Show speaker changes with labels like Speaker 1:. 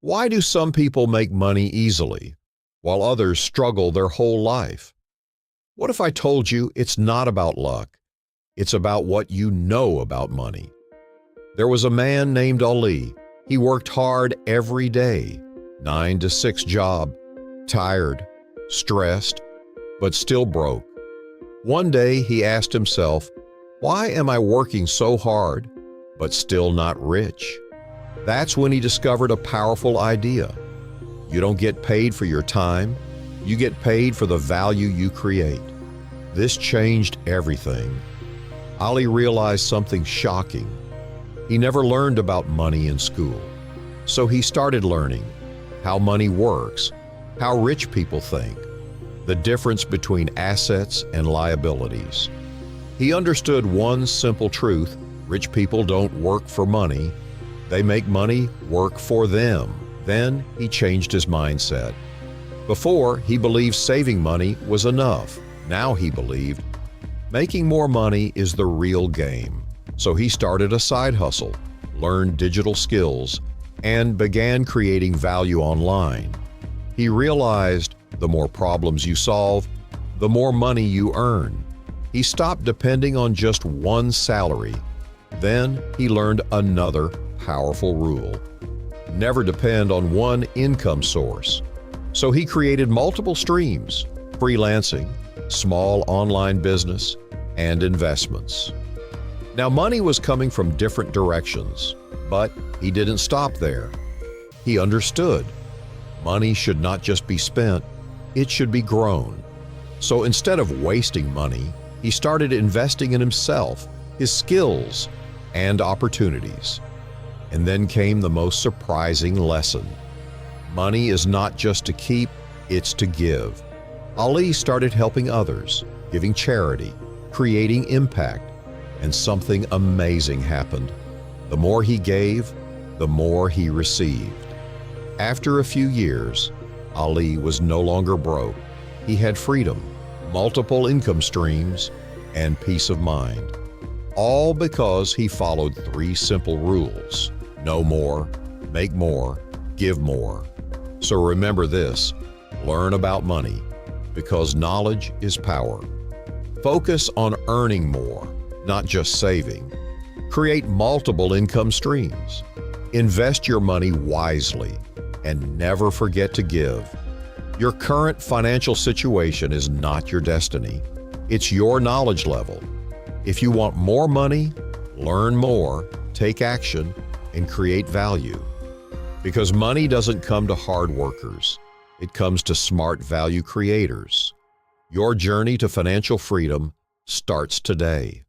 Speaker 1: Why do some people make money easily, while others struggle their whole life? What if I told you it's not about luck? It's about what you know about money. There was a man named Ali. He worked hard every day, 9 to 6 job, tired, stressed, but still broke. One day he asked himself, "Why am I working so hard, but still not rich?" That's when he discovered a powerful idea. You don't get paid for your time, you get paid for the value you create. This changed everything. Ali realized something shocking. He never learned about money in school. So he started learning how money works, how rich people think, the difference between assets and liabilities. He understood one simple truth: rich people don't work for money, they make money work for them. Then he changed his mindset. Before, he believed saving money was enough. Now he believed making more money is the real game. So he started a side hustle, learned digital skills, and began creating value online. He realized the more problems you solve, the more money you earn. He stopped depending on just one salary. Then he learned another powerful rule: never depend on one income source. So he created multiple streams: freelancing, small online business, and investments. Now, money was coming from different directions, but he didn't stop there. He understood money should not just be spent, it should be grown. So instead of wasting money, he started investing in himself, his skills, and opportunities. And then came the most surprising lesson. Money is not just to keep, it's to give. Ali started helping others, giving charity, creating impact, and something amazing happened. The more he gave, the more he received. After a few years, Ali was no longer broke. He had freedom, multiple income streams, and peace of mind. All because he followed 3 simple rules: know more, make more, give more. So remember this: learn about money, because knowledge is power. Focus on earning more, not just saving. Create multiple income streams. Invest your money wisely, and never forget to give. Your current financial situation is not your destiny. It's your knowledge level. If you want more money, learn more, take action, and create value. Because money doesn't come to hard workers. It comes to smart value creators. Your journey to financial freedom starts today.